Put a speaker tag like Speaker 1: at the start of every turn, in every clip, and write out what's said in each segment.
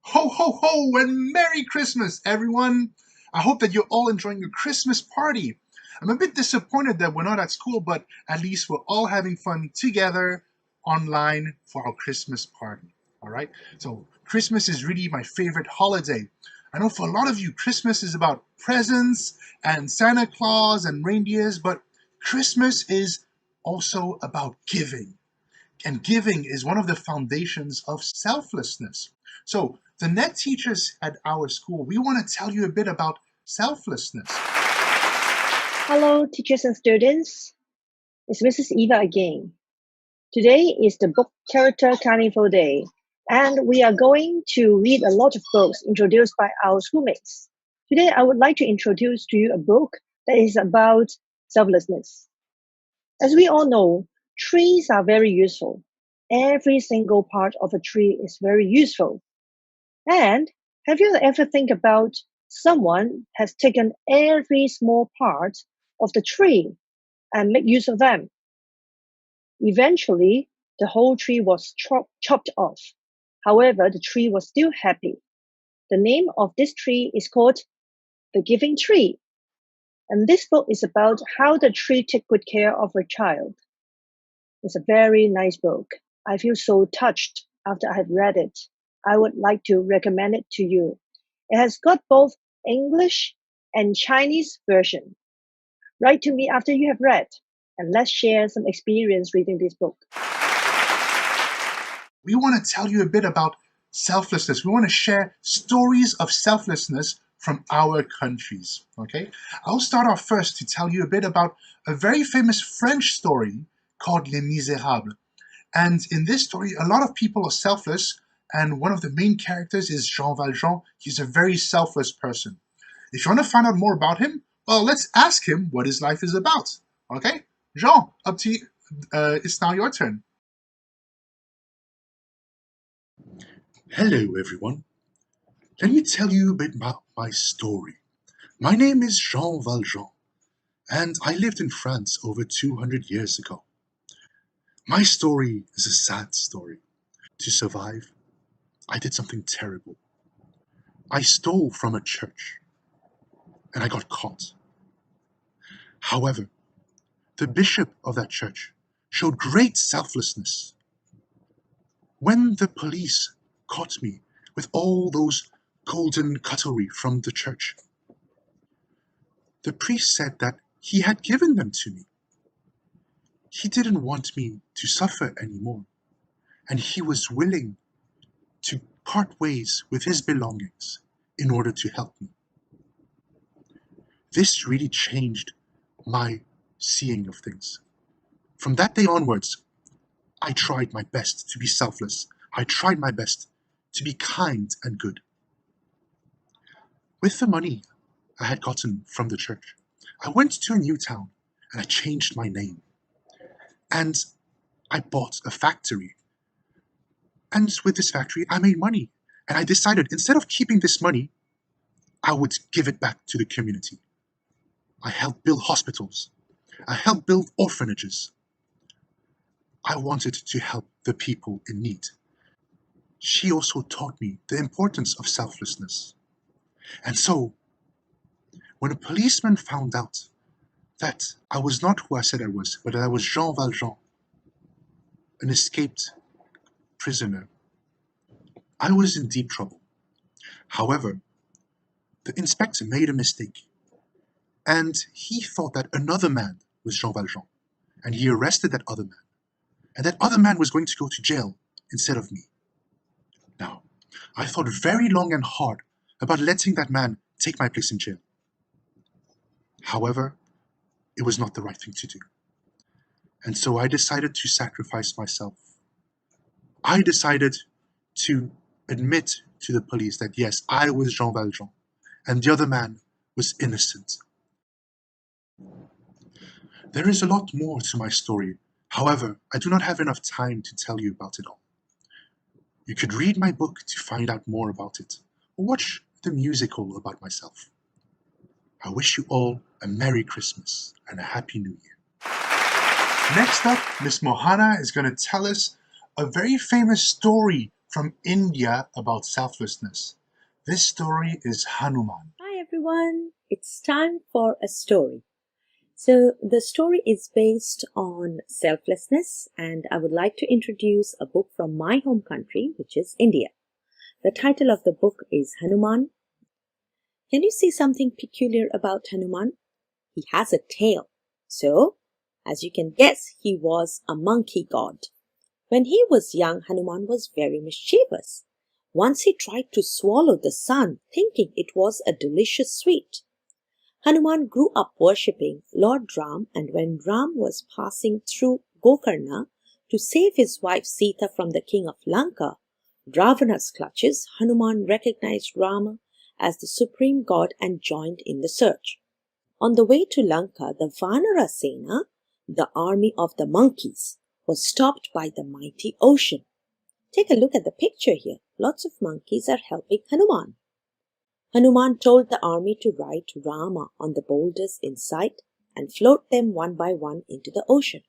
Speaker 1: Ho, ho, ho, and Merry Christmas, everyone! I hope that you're all enjoying your Christmas party. I'm a bit disappointed that we're not at school, but at least we're all having fun together online for our Christmas party. All right? So, Christmas is really my favorite holiday. I know for a lot of you, Christmas is about presents and Santa Claus and reindeers, but Christmas is also about giving. And giving is one of the foundations of selflessness. So, the net teachers at our school, we want to tell you a bit about selflessness.
Speaker 2: Hello, teachers and students. It's Mrs. Eva again. Today is the book character Carnival Day, and we are going to read a lot of books introduced by our schoolmates. Today, I would like to introduce to you a book that is about selflessness. As we all know, trees are very useful. Every single part of a tree is very useful. And have you ever think about someone has taken every small part of the tree and make use of them? Eventually, the whole tree was chopped off. However, the tree was still happy. The name of this tree is called the giving tree. And this book is about how the tree takes good care of a child. It's a very nice book. I feel so touched after I have read it. I would like to recommend it to you. It has got both English and Chinese version. Write to me after you have read, and let's share some experience reading this book.
Speaker 1: We want to tell you a bit about selflessness. We want to share stories of selflessness from our countries. Okay? I'll start off first to tell you a bit about a very famous French story called Les Miserables. And in this story, a lot of people are selfless, and one of the main characters is Jean Valjean. He's a very selfless person. If you want to find out more about him, well, let's ask him what his life is about. Okay? Jean, up to you. It's now your turn.
Speaker 3: Hello, everyone. Let me tell you a bit about my story. My name is Jean Valjean, and I lived in France over 200 years ago. My story is a sad story. To survive, I did something terrible. I stole from a church, and I got caught. However, the bishop of that church showed great selflessness. When the police caught me with all those golden cutlery from the church, the priest said that he had given them to me. He didn't want me to suffer anymore, and he was willing to part ways with his belongings in order to help me. This really changed my seeing of things. From that day onwards, I tried my best to be selfless. I tried my best to be kind and good. With the money I had gotten from the church, I went to a new town and I changed my name. And I bought a factory. And with this factory, I made money. And I decided instead of keeping this money, I would give it back to the community. I helped build hospitals. I helped build orphanages. I wanted to help the people in need. She also taught me the importance of selflessness. And so, when a policeman found out that I was not who I said I was, but that I was Jean Valjean, an escaped prisoner, I was in deep trouble. However, the inspector made a mistake, and he thought that another man was Jean Valjean, and he arrested that other man, and that other man was going to go to jail instead of me. Now, I thought very long and hard about letting that man take my place in jail. However, it was not the right thing to do. And so I decided to sacrifice myself. I decided to admit to the police that yes, I was Jean Valjean, and the other man was innocent. There is a lot more to my story. However, I do not have enough time to tell you about it all. You could read my book to find out more about it, or watch the musical about myself. I wish you all a Merry Christmas and a Happy New Year.
Speaker 1: Next up, Miss Mohana is going to tell us a very famous story from India about selflessness. This story is Hanuman.
Speaker 4: Hi everyone, it's time for a story. So, the story is based on selflessness, and I would like to introduce a book from my home country, which is India. The title of the book is Hanuman. Can you see something peculiar about Hanuman? He has a tail. So, as you can guess, he was a monkey god. When he was young, Hanuman was very mischievous. Once he tried to swallow the sun, thinking it was a delicious sweet. Hanuman grew up worshipping Lord Ram, and when Ram was passing through Gokarna to save his wife Sita from the king of Lanka, Ravana's clutches, Hanuman recognized Rama as the supreme god and joined in the search. On the way to Lanka, the Vanara Sena, the army of the monkeys, was stopped by the mighty ocean. Take a look at the picture here. Lots of monkeys are helping Hanuman. Hanuman told the army to ride Rama on the boulders in sight and float them one by one into the ocean.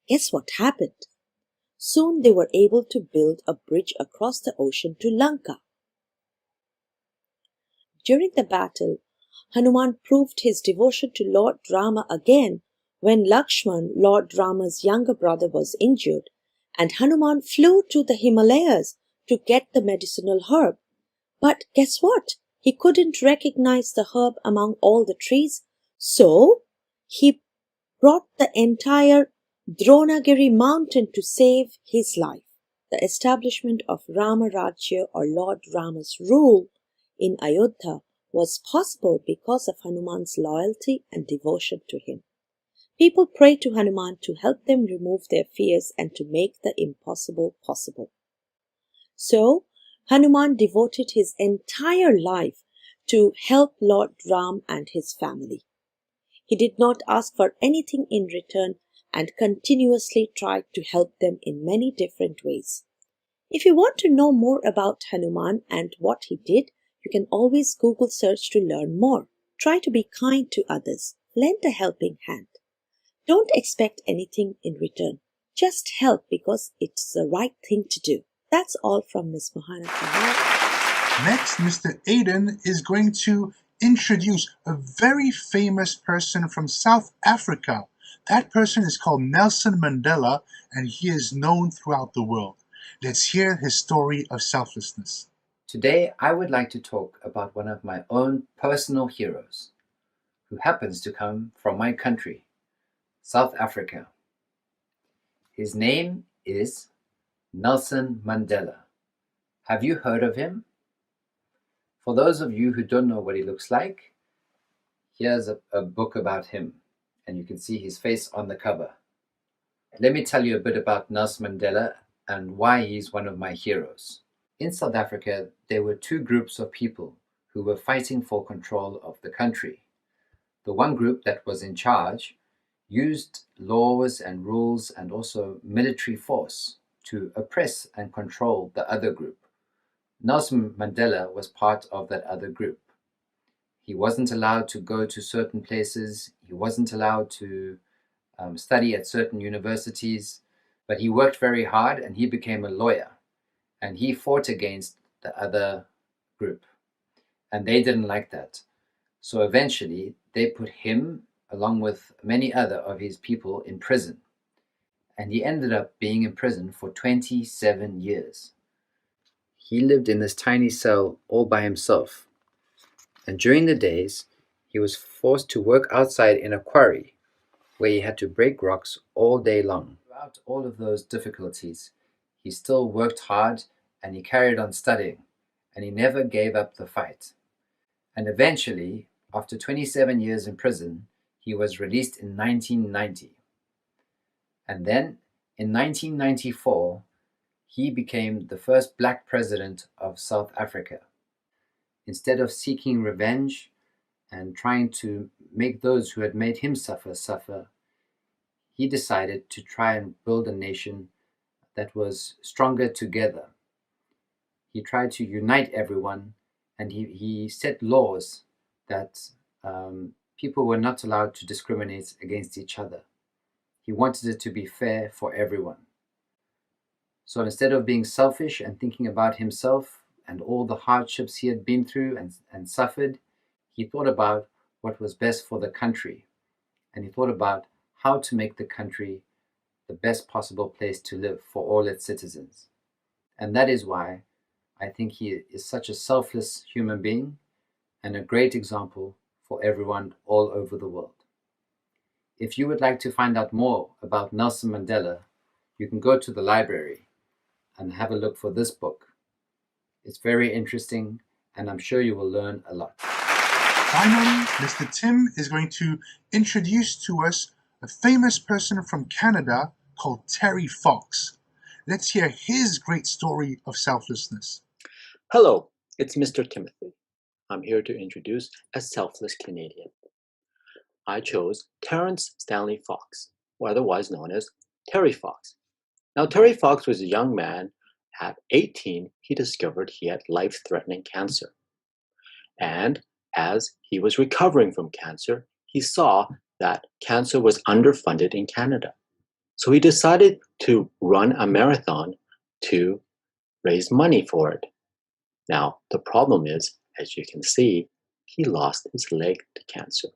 Speaker 4: Guess what happened? Soon they were able to build a bridge across the ocean to Lanka. During the battle, Hanuman proved his devotion to Lord Rama again when Lakshman, Lord Rama's younger brother, was injured, and Hanuman flew to the Himalayas to get the medicinal herb. But guess what? He couldn't recognize the herb among all the trees, so he brought the entire Dronagiri mountain to save his life. The establishment of Rama Rajya, or Lord Rama's rule, in Ayodhya was possible because of Hanuman's loyalty and devotion to him. People pray to Hanuman to help them remove their fears and to make the impossible possible. So, Hanuman devoted his entire life to help Lord Ram and his family. He did not ask for anything in return and continuously tried to help them in many different ways. If you want to know more about Hanuman and what he did, you can always Google search to learn more. Try to be kind to others. Lend a helping hand. Don't expect anything in return. Just help because it's the right thing to do. That's all from Miss Mohana Kumar.
Speaker 1: Next, Mr. Aiden is going to introduce a very famous person from South Africa. That person is called Nelson Mandela, and he is known throughout the world. Let's hear his story of selflessness.
Speaker 5: Today, I would like to talk about one of my own personal heroes, who happens to come from my country, South Africa. His name is Nelson Mandela. Have you heard of him? For those of you who don't know what he looks like, here's a book about him, and you can see his face on the cover. Let me tell you a bit about Nelson Mandela and why he's one of my heroes. In South Africa, there were two groups of people who were fighting for control of the country. The one group that was in charge used laws and rules and also military force to oppress and control the other group. Nelson Mandela was part of that other group. He wasn't allowed to go to certain places. He wasn't allowed to study at certain universities, but he worked very hard and he became a lawyer. And he fought against the other group. And they didn't like that. So eventually, they put him, along with many other of his people, in prison. And he ended up being in prison for 27 years. He lived in this tiny cell all by himself. And during the days, he was forced to work outside in a quarry, where he had to break rocks all day long. Throughout all of those difficulties, he still worked hard and he carried on studying, and he never gave up the fight. And eventually, after 27 years in prison, he was released in 1990. And then, in 1994, he became the first black president of South Africa. Instead of seeking revenge and trying to make those who had made him suffer, he decided to try and build a nation that was stronger together. He tried to unite everyone, and he set laws that people were not allowed to discriminate against each other. He wanted it to be fair for everyone. So instead of being selfish and thinking about himself and all the hardships he had been through and suffered, he thought about what was best for the country. And he thought about how to make the country the best possible place to live for all its citizens. And that is why I think he is such a selfless human being and a great example for everyone all over the world. If you would like to find out more about Nelson Mandela, you can go to the library and have a look for this book. It's very interesting, and I'm sure you will learn a lot.
Speaker 1: Finally, Mr. Tim is going to introduce to us a famous person from Canada called Terry Fox. Let's hear his great story of selflessness.
Speaker 6: Hello, it's Mr. Timothy. I'm here to introduce a selfless Canadian. I chose Terrence Stanley Fox, or otherwise known as Terry Fox. Now, Terry Fox was a young man. At 18, he discovered he had life-threatening cancer. And as he was recovering from cancer, he saw that cancer was underfunded in Canada. So he decided to run a marathon to raise money for it. Now, the problem is, as you can see, he lost his leg to cancer.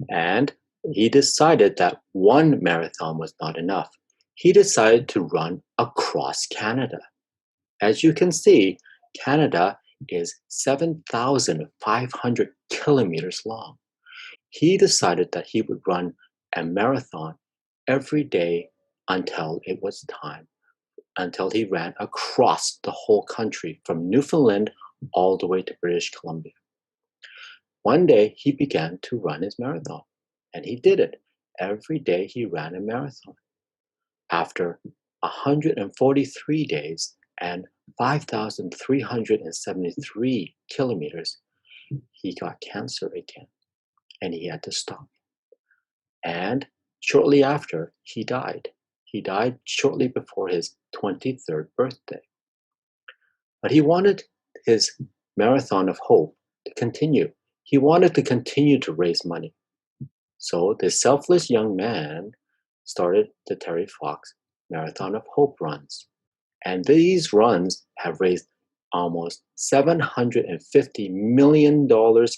Speaker 6: And he decided that one marathon was not enough. He decided to run across Canada. As you can see, Canada is 7,500 kilometers long. He decided that he would run a marathon every day until it was time, until he ran across the whole country from Newfoundland all the way to British Columbia. One day he began to run his marathon, and he did it. Every day he ran a marathon. After 143 days and 5,373 kilometers, he got cancer again, and he had to stop. And shortly after, he died. He died shortly before his 23rd birthday. But he wanted his marathon of hope to continue. He wanted to continue to raise money. So this selfless young man started the Terry Fox Marathon of Hope runs. And these runs have raised almost $750 million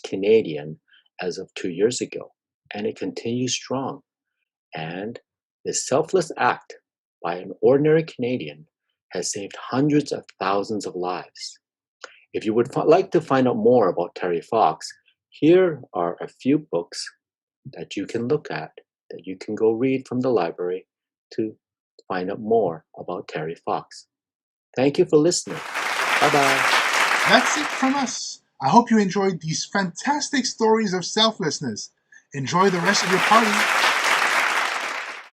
Speaker 6: Canadian as of 2 years ago. And it continues strong. And this selfless act by an ordinary Canadian has saved hundreds of thousands of lives. If you would like to find out more about Terry Fox, here are a few books that you can look at, that you can go read from the library to find out more about Terry Fox. Thank you for listening. Bye-bye.
Speaker 1: That's it from us. I hope you enjoyed these fantastic stories of selflessness. Enjoy the rest of your party.